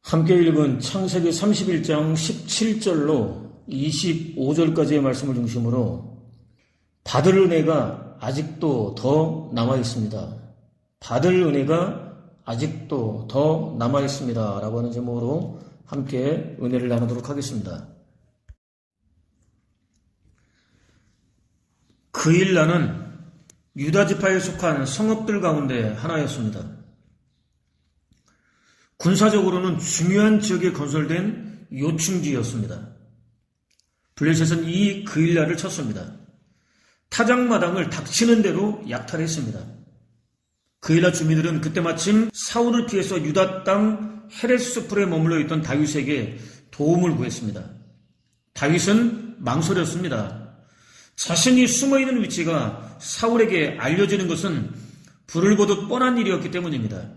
함께 읽은 창세기 31장 17절로 25절까지의 말씀을 중심으로 받을 은혜가 아직도 더 남아있습니다. 받을 은혜가 아직도 더 남아있습니다. 라고 하는 제목으로 함께 은혜를 나누도록 하겠습니다. 그일라는 유다지파에 속한 성읍들 가운데 하나였습니다. 군사적으로는 중요한 지역에 건설된 요충지였습니다. 블레셋은 이 그일라를 쳤습니다. 타작마당을 닥치는 대로 약탈했습니다. 그일라 주민들은 그때 마침 사울을 피해서 유다 땅 헤레스풀에 머물러 있던 다윗에게 도움을 구했습니다. 다윗은 망설였습니다. 자신이 숨어있는 위치가 사울에게 알려지는 것은 불을 보듯 뻔한 일이었기 때문입니다.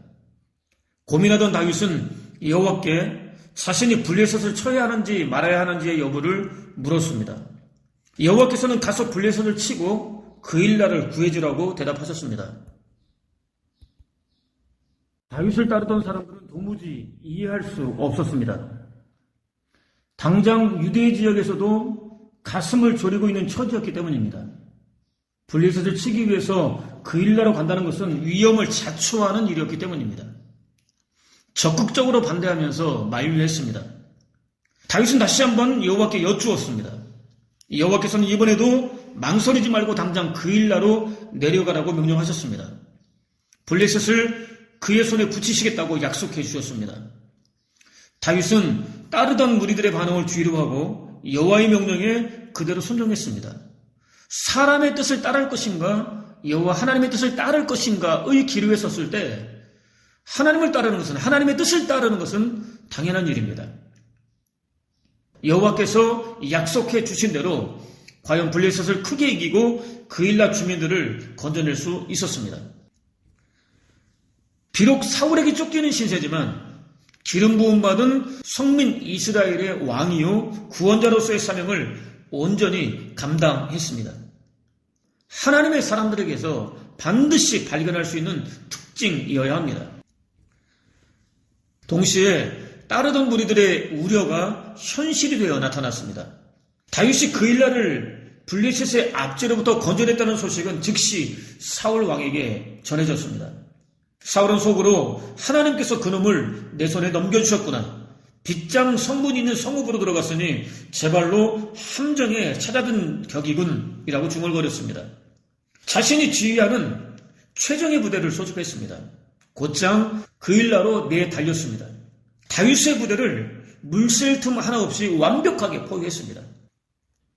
고민하던 다윗은 여호와께 자신이 블레셋을 쳐야 하는지 말아야 하는지의 여부를 물었습니다. 여호와께서는 가서 블레셋을 치고 그일라를 구해주라고 대답하셨습니다. 다윗을 따르던 사람들은 도무지 이해할 수 없었습니다. 당장 유대 지역에서도 가슴을 졸이고 있는 처지였기 때문입니다. 블레셋을 치기 위해서 그일라로 간다는 것은 위험을 자초하는 일이었기 때문입니다. 적극적으로 반대하면서 만류했습니다. 다윗은 다시 한번 여호와께 여쭈었습니다. 여호와께서는 이번에도 망설이지 말고 당장 그일라로 내려가라고 명령하셨습니다. 블레셋을 그의 손에 붙이시겠다고 약속해 주셨습니다. 다윗은 따르던 무리들의 반응을 뒤로하고 여호와의 명령에 그대로 순종했습니다. 사람의 뜻을 따를 것인가 여호와 하나님의 뜻을 따를 것인가의 기로에 섰을 때 하나님을 따르는 것은 하나님의 뜻을 따르는 것은 당연한 일입니다. 여호와께서 약속해 주신 대로 과연 블레셋을 크게 이기고 그일라 주민들을 건져낼 수 있었습니다. 비록 사울에게 쫓기는 신세지만 기름 부음 받은 성민 이스라엘의 왕이요 구원자로서의 사명을 온전히 감당했습니다. 하나님의 사람들에게서 반드시 발견할 수 있는 특징이어야 합니다. 동시에 따르던 무리들의 우려가 현실이 되어 나타났습니다. 다윗이 그일라를 블레셋의 압제로부터 건져냈다는 소식은 즉시 사울 왕에게 전해졌습니다. 사울은 속으로 하나님께서 그놈을 내 손에 넘겨주셨구나. 빗장 성문이 있는 성읍으로 들어갔으니 제 발로 함정에 찾아든 격이군 이라고 중얼거렸습니다. 자신이 지휘하는 최정예 부대를 소집했습니다. 곧장 그일라로 내달렸습니다. 다윗의 부대를 물샐 틈 하나 없이 완벽하게 포위했습니다.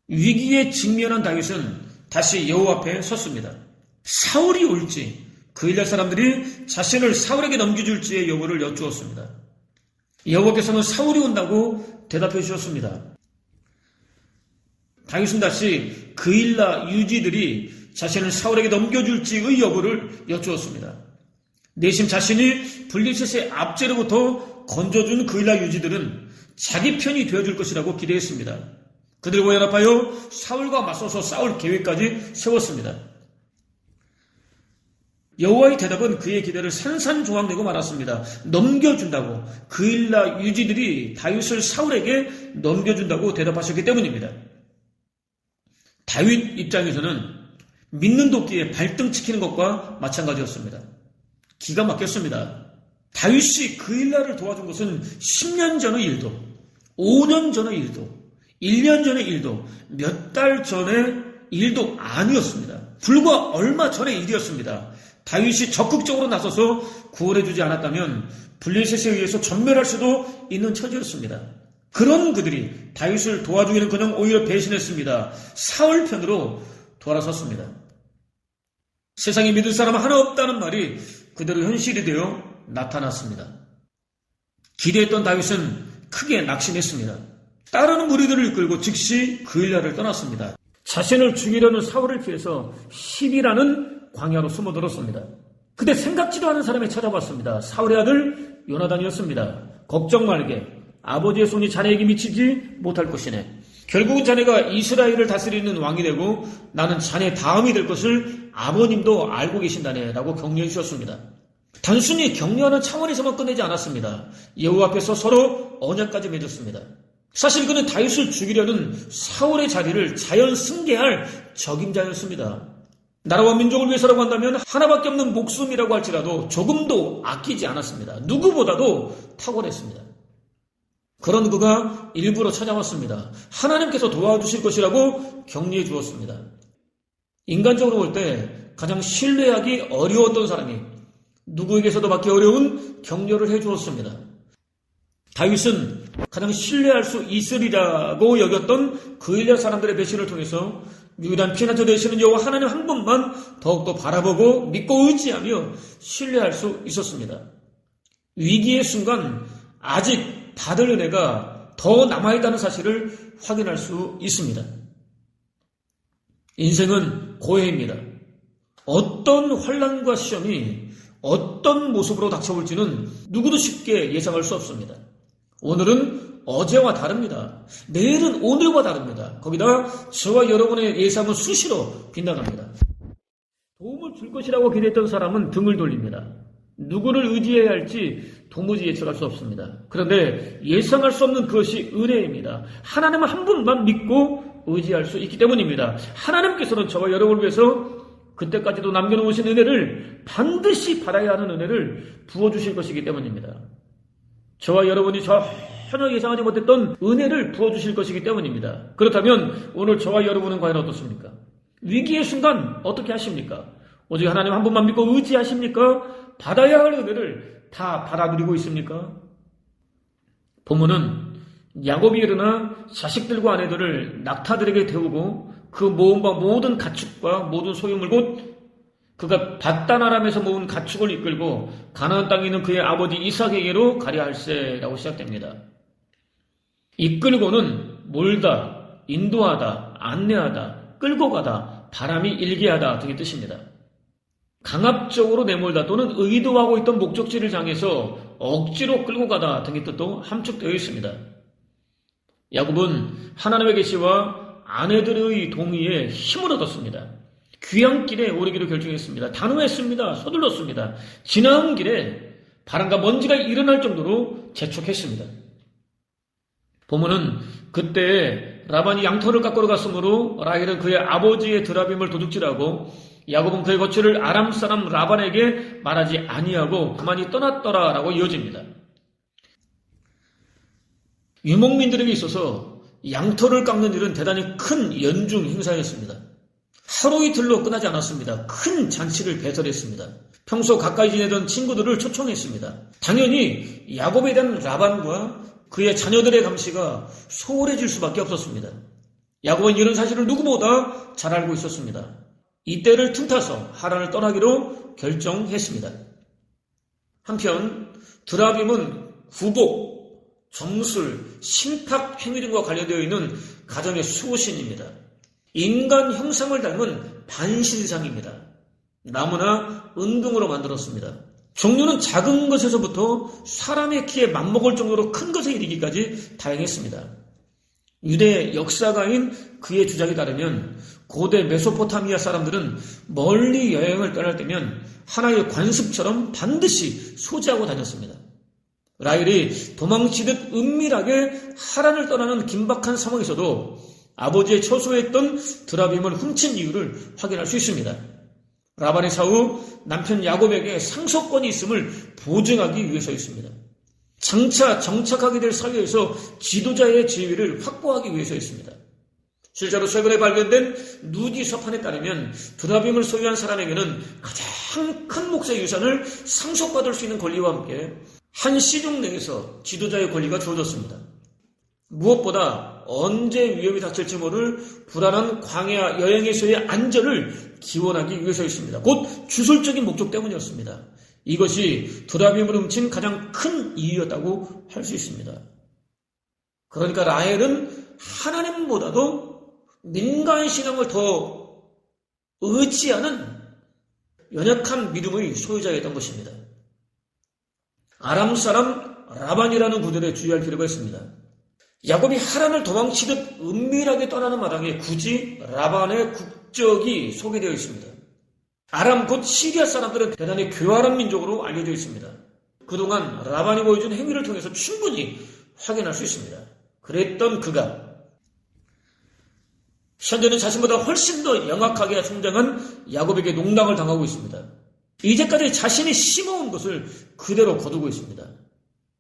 위기에 직면한 다윗은 다시 여호와 앞에 섰습니다. 사울이 올지 그일라 사람들이 자신을 사울에게 넘겨줄지의 여부를 여쭈었습니다. 여호와께서는 사울이 온다고 대답해 주셨습니다. 다윗은 다시 그일라 유지들이 자신을 사울에게 넘겨줄지의 여부를 여쭈었습니다. 내심 자신이 블레셋의 압제로부터 건져준 그일라 유지들은 자기 편이 되어줄 것이라고 기대했습니다. 그들과 연합하여 사울과 맞서서 싸울 계획까지 세웠습니다. 여호와의 대답은 그의 기대를 산산조각내고 말았습니다. 넘겨준다고 그일라 유지들이 다윗을 사울에게 넘겨준다고 대답하셨기 때문입니다. 다윗 입장에서는 믿는 도끼에 발등 찍히는 것과 마찬가지였습니다. 기가 막혔습니다. 다윗이 그일라를 도와준 것은 10년 전의 일도 5년 전의 일도 1년 전의 일도 몇 달 전의 일도 아니었습니다. 불과 얼마 전의 일이었습니다. 다윗이 적극적으로 나서서 구원해주지 않았다면 블레셋에 의해서 전멸할 수도 있는 처지였습니다. 그런 그들이 다윗을 도와주기는 그냥 오히려 배신했습니다. 사울 편으로 돌아섰습니다. 세상에 믿을 사람 하나 없다는 말이 그대로 현실이 되어 나타났습니다. 기대했던 다윗은 크게 낙심했습니다. 따르는 무리들을 이끌고 즉시 그일라를 떠났습니다. 자신을 죽이려는 사울을 피해서 십이라는 광야로 숨어들었습니다. 그때 생각지도 않은 사람이 찾아왔습니다. 사울의 아들 요나단이었습니다. 걱정 말게. 아버지의 손이 자네에게 미치지 못할 것이네. 결국은 자네가 이스라엘을 다스리는 왕이 되고 나는 자네 다음이 될 것을 아버님도 알고 계신다네 라고 격려해 주셨습니다. 단순히 격려하는 차원에서만 끝내지 않았습니다. 여호와 앞에서 서로 언약까지 맺었습니다. 사실 그는 다윗을 죽이려는 사울의 자리를 자연 승계할 적임자였습니다. 나라와 민족을 위해서라고 한다면 하나밖에 없는 목숨이라고 할지라도 조금도 아끼지 않았습니다. 누구보다도 탁월했습니다. 그런 그가 일부러 찾아왔습니다. 하나님께서 도와주실 것이라고 격려해 주었습니다. 인간적으로 볼 때 가장 신뢰하기 어려웠던 사람이 누구에게서도 받기 어려운 격려를 해 주었습니다. 다윗은 가장 신뢰할 수 있으리라고 여겼던 그일랴 사람들의 배신을 통해서 유일한 피난처 되시는 여호와 하나님 한 분만 더욱더 바라보고 믿고 의지하며 신뢰할 수 있었습니다. 위기의 순간 아직 받을 은혜가 더 남아있다는 사실을 확인할 수 있습니다. 인생은 고해입니다. 어떤 환난과 시험이 어떤 모습으로 닥쳐올지는 누구도 쉽게 예상할 수 없습니다. 오늘은 어제와 다릅니다. 내일은 오늘과 다릅니다. 거기다 저와 여러분의 예상은 수시로 빗나갑니다. 도움을 줄 것이라고 기대했던 사람은 등을 돌립니다. 누구를 의지해야 할지 도무지 예측할 수 없습니다. 그런데 예상할 수 없는 그것이 은혜입니다. 하나님 한 분만 믿고 의지할 수 있기 때문입니다. 하나님께서는 저와 여러분을 위해서 그때까지도 남겨놓으신 은혜를 반드시 받아야 하는 은혜를 부어주실 것이기 때문입니다. 저와 여러분이 전혀 예상하지 못했던 은혜를 부어주실 것이기 때문입니다. 그렇다면 오늘 저와 여러분은 과연 어떻습니까? 위기의 순간 어떻게 하십니까? 오직 하나님 한 분만 믿고 의지하십니까? 받아야 할 은혜를 다 받아들이고 있습니까? 본문은 야곱이 일어나 자식들과 아내들을 낙타들에게 태우고 그 모험과 모든 가축과 모든 소유물 곧 그가 밧단 아람에서 모은 가축을 이끌고 가나안 땅에 있는 그의 아버지 이삭에게로 가려 할세라고 시작됩니다. 이끌고는 몰다, 인도하다, 안내하다, 끌고 가다, 바람이 일게 하다 등의 뜻입니다. 강압적으로 내몰다 또는 의도하고 있던 목적지를 향해서 억지로 끌고 가다 등의 뜻도 함축되어 있습니다. 야곱은 하나님의 계시와 아내들의 동의에 힘을 얻었습니다. 귀향길에 오르기로 결정했습니다. 단호했습니다. 서둘렀습니다. 지나온 길에 바람과 먼지가 일어날 정도로 재촉했습니다. 보면은 그때 라반이 양털을 깎으러 갔으므로 라헬은 그의 아버지의 드라빔을 도둑질하고 야곱은 그의 거취를 아람 사람 라반에게 말하지 아니하고 가만히 떠났더라라고 이어집니다. 유목민들에게 있어서 양털을 깎는 일은 대단히 큰 연중 행사였습니다. 하루 이틀로 끝나지 않았습니다. 큰 잔치를 배설했습니다. 평소 가까이 지내던 친구들을 초청했습니다. 당연히 야곱에 대한 라반과 그의 자녀들의 감시가 소홀해질 수밖에 없었습니다. 야곱은 이런 사실을 누구보다 잘 알고 있었습니다. 이때를 틈타서 하란을 떠나기로 결정했습니다. 한편 드라빔은 구복, 점술, 심탁 행위 등과 관련되어 있는 가정의 수호신입니다. 인간 형상을 닮은 반신상입니다. 나무나 은등으로 만들었습니다. 종류는 작은 것에서부터 사람의 키에 맞먹을 정도로 큰 것에 이르기까지 다양했습니다. 유대 역사가인 그의 주장에 따르면 고대 메소포타미아 사람들은 멀리 여행을 떠날 때면 하나의 관습처럼 반드시 소지하고 다녔습니다. 라헬이 도망치듯 은밀하게 하란을 떠나는 긴박한 상황에서도 아버지의 처소했던 드라빔을 훔친 이유를 확인할 수 있습니다. 라반의 사후 남편 야곱에게 상속권이 있음을 보증하기 위해서였습니다. 장차 정착하게 될 사회에서 지도자의 지위를 확보하기 위해서였습니다. 실제로 최근에 발견된 누디 서판에 따르면 드라빔을 소유한 사람에게는 가장 큰 몫의 유산을 상속받을 수 있는 권리와 함께 한 시종 내에서 지도자의 권리가 주어졌습니다. 무엇보다 언제 위협이 닥칠지 모를 불안한 광야 여행에서의 안전을 기원하기 위해서였습니다. 곧 주술적인 목적 때문이었습니다. 이것이 드라빔을 훔친 가장 큰 이유였다고 할 수 있습니다. 그러니까 라헬은 하나님보다도 민간 신앙을 더 의지하는 연약한 믿음의 소유자였던 것입니다. 아람 사람 라반이라는 구절에 주의할 필요가 있습니다. 야곱이 하란을 도망치듯 은밀하게 떠나는 마당에 굳이 라반의 국적이 소개되어 있습니다. 아람 곧 시리아 사람들은 대단히 교활한 민족으로 알려져 있습니다. 그동안 라반이 보여준 행위를 통해서 충분히 확인할 수 있습니다. 그랬던 그가 현재는 자신보다 훨씬 더 영악하게 성장한 야곱에게 농락을 당하고 있습니다. 이제까지 자신이 심어온 것을 그대로 거두고 있습니다.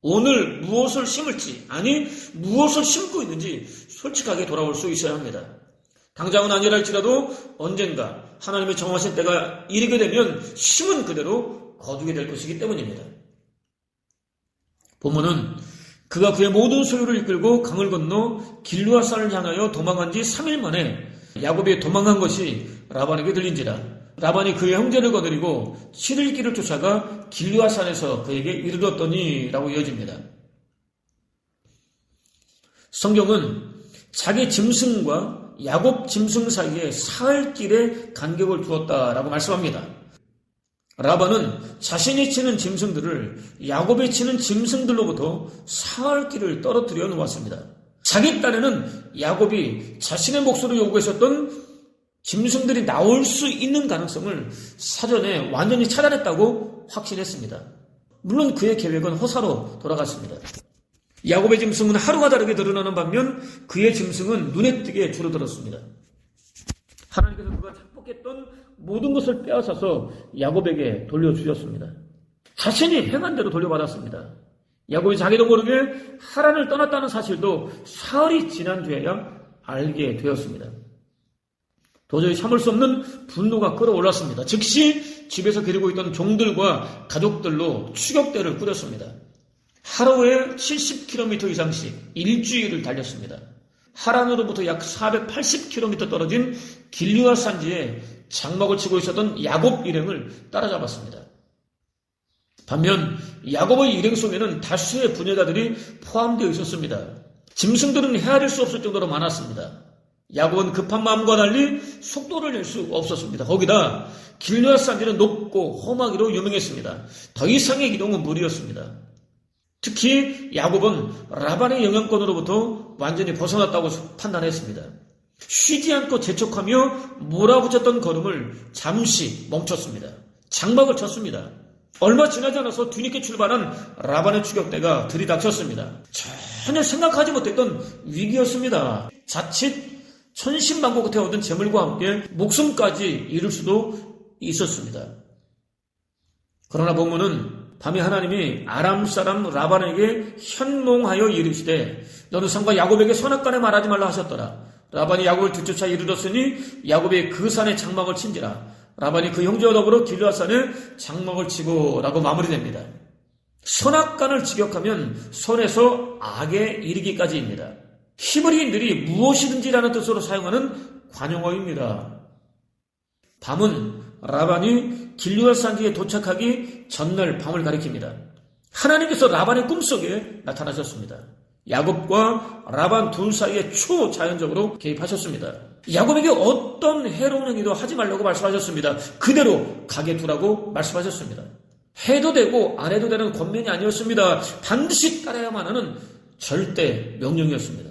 오늘 무엇을 심을지, 아니 무엇을 심고 있는지 솔직하게 돌아올 수 있어야 합니다. 당장은 아니랄지라도 언젠가 하나님의 정하신 때가 이르게 되면 심은 그대로 거두게 될 것이기 때문입니다. 본문은 그가 그의 모든 소유를 이끌고 강을 건너 길르앗산을 향하여 도망한 지 3일 만에 야곱이 도망한 것이 라반에게 들린지라 라반이 그의 형제를 거느리고 7일 길을 쫓아가 길르앗산에서 그에게 이르렀더니 라고 이어집니다. 성경은 자기 짐승과 야곱 짐승 사이에 사흘 길의 간격을 두었다라고 말씀합니다. 라반은 자신이 치는 짐승들을 야곱이 치는 짐승들로부터 사흘 길을 떨어뜨려 놓았습니다. 자기 딴에는 야곱이 자신의 몫으로 요구했었던 짐승들이 나올 수 있는 가능성을 사전에 완전히 차단했다고 확신했습니다. 물론 그의 계획은 허사로 돌아갔습니다. 야곱의 짐승은 하루가 다르게 드러나는 반면 그의 짐승은 눈에 띄게 줄어들었습니다. 하나님께서 그가 착복했던 모든 것을 빼앗아서 야곱에게 돌려주셨습니다. 자신이 행한 대로 돌려받았습니다. 야곱이 자기도 모르게 하란을 떠났다는 사실도 사흘이 지난 뒤에야 알게 되었습니다. 도저히 참을 수 없는 분노가 끌어올랐습니다. 즉시 집에서 기르고 있던 종들과 가족들로 추격대를 꾸렸습니다. 하루에 70km 이상씩 일주일을 달렸습니다. 하란으로부터 약 480km 떨어진 길르앗 산지에 장막을 치고 있었던 야곱 일행을 따라잡았습니다. 반면 야곱의 일행 속에는 다수의 부녀자들이 포함되어 있었습니다. 짐승들은 헤아릴 수 없을 정도로 많았습니다. 야곱은 급한 마음과 달리 속도를 낼 수 없었습니다. 거기다 길르앗 산지는 높고 험하기로 유명했습니다. 더 이상의 이동은 무리였습니다. 특히 야곱은 라반의 영향권으로부터 완전히 벗어났다고 판단했습니다. 쉬지 않고 재촉하며 몰아붙였던 걸음을 잠시 멈췄습니다. 장막을 쳤습니다. 얼마 지나지 않아서 뒤늦게 출발한 라반의 추격대가 들이닥쳤습니다. 전혀 생각하지 못했던 위기였습니다. 자칫 천신만고 끝에 얻은 재물과 함께 목숨까지 잃을 수도 있었습니다. 그러나 본문은 밤에 하나님이 아람 사람 라반에게 현몽하여 이르시되 너는 상과 야곱에게 선악간에 말하지 말라 하셨더라. 라반이 야곱을 뒤쫓아 이르렀으니 야곱이 그 산에 장막을 친지라. 라반이 그 형제와 더불어 길르앗 산에 장막을 치고 라고 마무리됩니다. 선악간을 직역하면 선에서 악에 이르기까지입니다. 히브리인들이 무엇이든지라는 뜻으로 사용하는 관용어입니다. 밤은 라반이 길르앗 산지에 도착하기 전날 밤을 가리킵니다. 하나님께서 라반의 꿈속에 나타나셨습니다. 야곱과 라반 둘 사이에 초자연적으로 개입하셨습니다. 야곱에게 어떤 해로운 행위도 하지 말라고 말씀하셨습니다. 그대로 가게 두라고 말씀하셨습니다. 해도 되고 안 해도 되는 권면이 아니었습니다. 반드시 따라야만 하는 절대 명령이었습니다.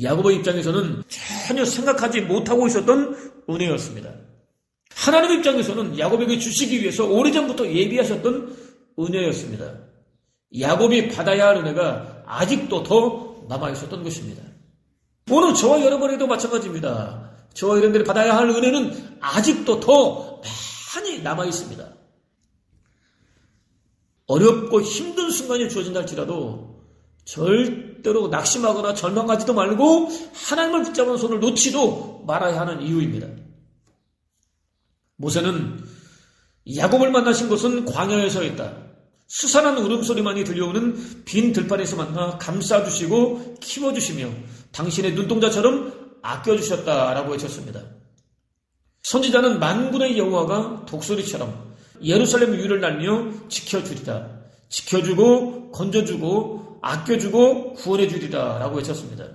야곱의 입장에서는 전혀 생각하지 못하고 있었던 은혜였습니다. 하나님의 입장에서는 야곱에게 주시기 위해서 오래전부터 예비하셨던 은혜였습니다. 야곱이 받아야 할 은혜가 아직도 더 남아있었던 것입니다. 오늘 저와 여러분에도 마찬가지입니다. 저와 여러분들이 받아야 할 은혜는 아직도 더 많이 남아있습니다. 어렵고 힘든 순간이 주어진다 할지라도 절대로 낙심하거나 절망하지도 말고 하나님을 붙잡은 손을 놓지도 말아야 하는 이유입니다. 모세는 야곱을 만나신 곳은 광야에서 있다. 수산한 울음소리만이 들려오는 빈 들판에서 만나 감싸주시고 키워주시며 당신의 눈동자처럼 아껴주셨다라고 외쳤습니다. 선지자는 만군의 여호와가 독수리처럼 예루살렘 위를 날며 지켜주리라. 지켜주고 건져주고 아껴주고 구원해주리라 라고 외쳤습니다.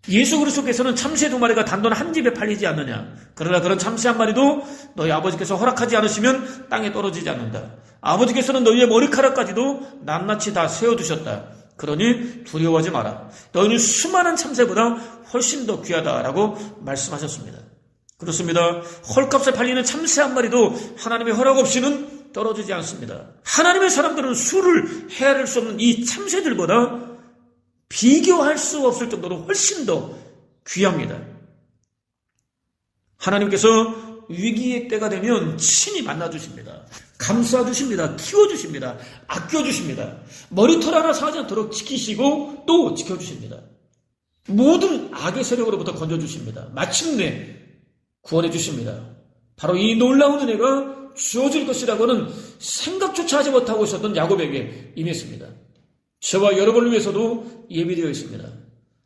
예수 그리스도께서는 참새 2마리가 단돈 한 집에 팔리지 않느냐. 그러나 그런 참새 한 마리도 너희 아버지께서 허락하지 않으시면 땅에 떨어지지 않는다. 아버지께서는 너희의 머리카락까지도 낱낱이 다 세워두셨다. 그러니 두려워하지 마라. 너희는 수많은 참새보다 훨씬 더 귀하다라고 말씀하셨습니다. 그렇습니다. 헐값에 팔리는 참새 한 마리도 하나님의 허락 없이는 떨어지지 않습니다. 하나님의 사람들은 수를 헤아릴 수 없는 이 참새들보다 비교할 수 없을 정도로 훨씬 더 귀합니다. 하나님께서 위기의 때가 되면 친히 만나주십니다. 감싸주십니다. 키워주십니다. 아껴주십니다. 머리털 하나 상하지 않도록 지키시고 또 지켜주십니다. 모든 악의 세력으로부터 건져주십니다. 마침내 구원해 주십니다. 바로 이 놀라운 은혜가 주어질 것이라고는 생각조차 하지 못하고 있었던 야곱에게 임했습니다. 저와 여러분을 위해서도 예비되어 있습니다.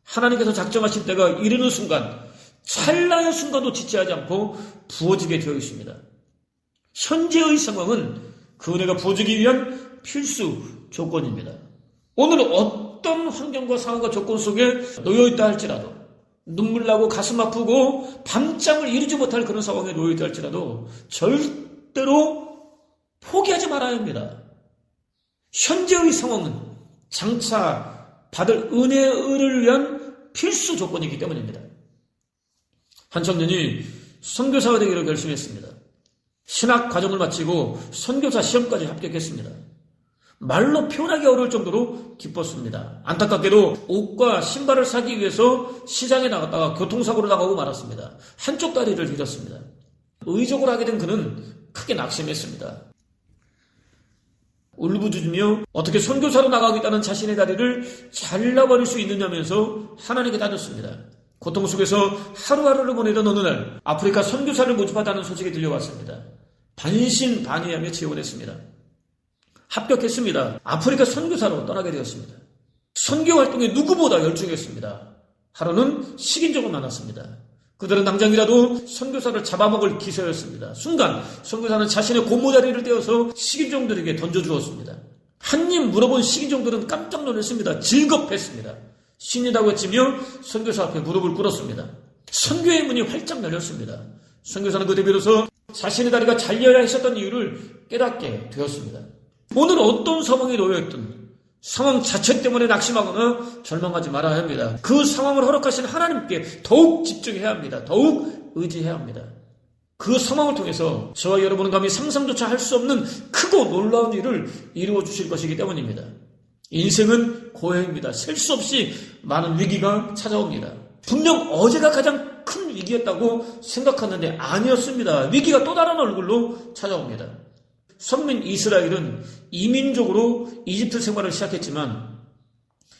하나님께서 작정하신 때가 이르는 순간 찰나의 순간도 지체하지 않고 부어지게 되어 있습니다. 현재의 상황은 그 은혜가 부어지기 위한 필수 조건입니다. 오늘 어떤 환경과 상황과 조건 속에 놓여있다 할지라도 눈물 나고 가슴 아프고 밤잠을 이루지 못할 그런 상황에 놓여있다 할지라도 절대로 포기하지 말아야 합니다. 현재의 상황은 장차 받을 은혜를 위한 필수 조건이기 때문입니다. 한 청년이 선교사가 되기로 결심했습니다. 신학 과정을 마치고 선교사 시험까지 합격했습니다. 말로 표현하기 어려울 정도로 기뻤습니다. 안타깝게도 옷과 신발을 사기 위해서 시장에 나갔다가 교통사고로 나가고 말았습니다. 한쪽 다리를 잃었습니다. 의적을 하게 된 그는 크게 낙심했습니다. 울부짖으며 어떻게 선교사로 나가겠다는 자신의 다리를 잘라버릴 수 있느냐면서 하나님께 다졌습니다. 고통 속에서 하루하루를 보내던 어느 날 아프리카 선교사를 모집하다는 소식이 들려왔습니다. 반신반의하며 지원했습니다. 합격했습니다. 아프리카 선교사로 떠나게 되었습니다. 선교 활동에 누구보다 열중했습니다. 하루는 식인종을 만났습니다. 그들은 당장이라도 선교사를 잡아먹을 기세였습니다. 순간 선교사는 자신의 고무다리를 떼어서 식인종들에게 던져주었습니다. 한 입 물어본 식인종들은 깜짝 놀랐습니다. 즐겁했습니다. 신이라고 외치며 선교사 앞에 무릎을 꿇었습니다. 선교의 문이 활짝 열렸습니다. 선교사는 그때 비로소 자신의 다리가 잘려야 했었던 이유를 깨닫게 되었습니다. 오늘 어떤 상황에 놓여있든 상황 자체 때문에 낙심하거나 절망하지 말아야 합니다. 그 상황을 허락하신 하나님께 더욱 집중해야 합니다. 더욱 의지해야 합니다. 그 상황을 통해서 저와 여러분은 감히 상상조차 할 수 없는 크고 놀라운 일을 이루어 주실 것이기 때문입니다. 인생은 고해입니다. 셀 수 없이 많은 위기가 찾아옵니다. 분명 어제가 가장 큰 위기였다고 생각하는데 아니었습니다. 위기가 또 다른 얼굴로 찾아옵니다. 선민 이스라엘은 이민족으로 이집트 생활을 시작했지만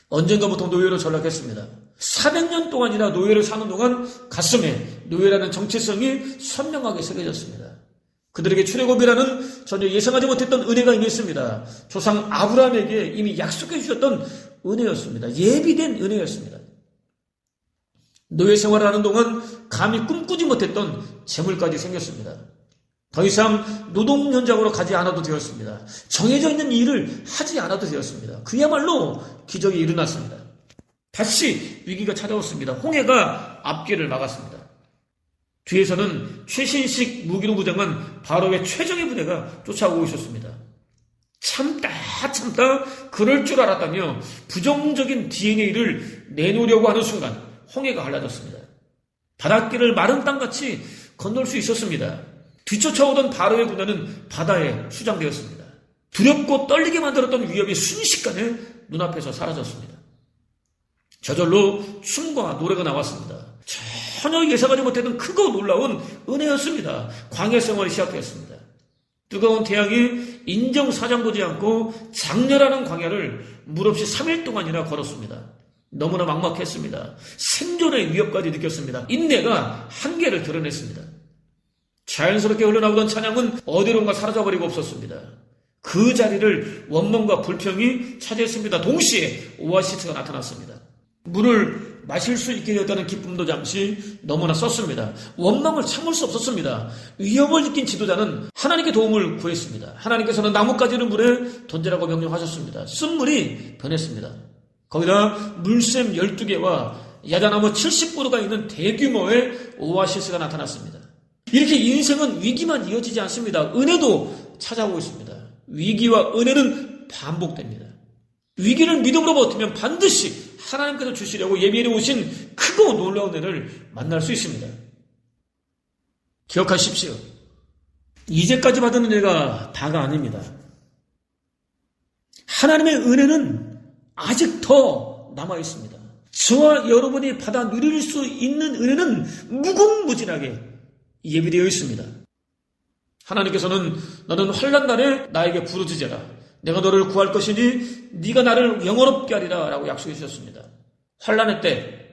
언젠가부터 노예로 전락했습니다. 400년 동안이나 노예를 사는 동안 가슴에 노예라는 정체성이 선명하게 새겨졌습니다. 그들에게 출애굽이라는 전혀 예상하지 못했던 은혜가 임했습니다. 조상 아브라함에게 이미 약속해 주셨던 은혜였습니다. 예비된 은혜였습니다. 노예 생활을 하는 동안 감히 꿈꾸지 못했던 재물까지 생겼습니다. 더 이상 노동 현장으로 가지 않아도 되었습니다. 정해져 있는 일을 하지 않아도 되었습니다. 그야말로 기적이 일어났습니다. 다시 위기가 찾아왔습니다. 홍해가 앞길을 막았습니다. 뒤에서는 최신식 무기로 무장한 바로의 최정예 부대가 쫓아오고 있었습니다. 참다 그럴 줄 알았다며 부정적인 DNA를 내놓으려고 하는 순간 홍해가 갈라졌습니다. 바닷길을 마른 땅같이 건널 수 있었습니다. 뒤쫓아오던 바로의 군대는 바다에 수장되었습니다. 두렵고 떨리게 만들었던 위협이 순식간에 눈앞에서 사라졌습니다. 저절로 춤과 노래가 나왔습니다. 전혀 예상하지 못했던 크고 놀라운 은혜였습니다. 광야 생활이 시작되었습니다. 뜨거운 태양이 인정사정보지 않고 장렬하는 광야를 물없이 3일 동안이나 걸었습니다. 너무나 막막했습니다. 생존의 위협까지 느꼈습니다. 인내가 한계를 드러냈습니다. 자연스럽게 흘러나오던 찬양은 어디론가 사라져버리고 없었습니다. 그 자리를 원망과 불평이 차지했습니다. 동시에 오아시스가 나타났습니다. 물을 마실 수 있게 되었다는 기쁨도 잠시 너무나 썼습니다. 원망을 참을 수 없었습니다. 위험을 느낀 지도자는 하나님께 도움을 구했습니다. 하나님께서는 나뭇가지를 물에 던지라고 명령하셨습니다. 쓴물이 변했습니다. 거기다 물샘 12개와 야자나무 70그루가 있는 대규모의 오아시스가 나타났습니다. 이렇게 인생은 위기만 이어지지 않습니다. 은혜도 찾아오고 있습니다. 위기와 은혜는 반복됩니다. 위기를 믿음으로 버티면 반드시 하나님께서 주시려고 예비해 오신 크고 놀라운 은혜를 만날 수 있습니다. 기억하십시오. 이제까지 받은 은혜가 다가 아닙니다. 하나님의 은혜는 아직 더 남아 있습니다. 저와 여러분이 받아 누릴 수 있는 은혜는 무궁무진하게 예비되어 있습니다. 하나님께서는 너는 환난 날에 나에게 부르짖어라. 내가 너를 구할 것이니 네가 나를 영원롭게 하리라 라고 약속해 주셨습니다. 환난의 때,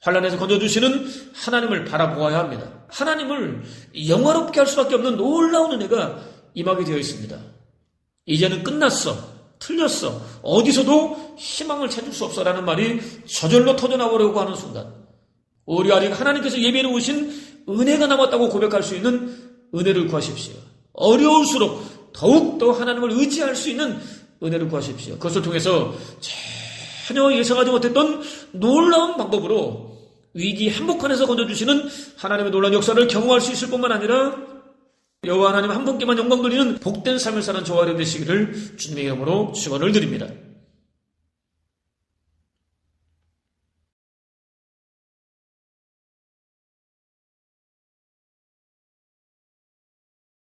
환난에서 건져주시는 하나님을 바라보아야 합니다. 하나님을 영화롭게 할 수밖에 없는 놀라운 은혜가 임하게 되어 있습니다. 이제는 끝났어. 틀렸어. 어디서도 희망을 찾을 수 없어라는 말이 저절로 터져나오려고 하는 순간, 우리 아직 하나님께서 예비해 놓으신 은혜가 남았다고 고백할 수 있는 은혜를 구하십시오. 어려울수록 더욱더 하나님을 의지할 수 있는 은혜를 구하십시오. 그것을 통해서 전혀 예상하지 못했던 놀라운 방법으로 위기 한복판에서 건져주시는 하나님의 놀라운 역사를 경험할 수 있을 뿐만 아니라 여호와 하나님 한 분께만 영광 돌리는 복된 삶을 사는 저와 여러분 되시기를 주님의 이름으로 축원을 드립니다.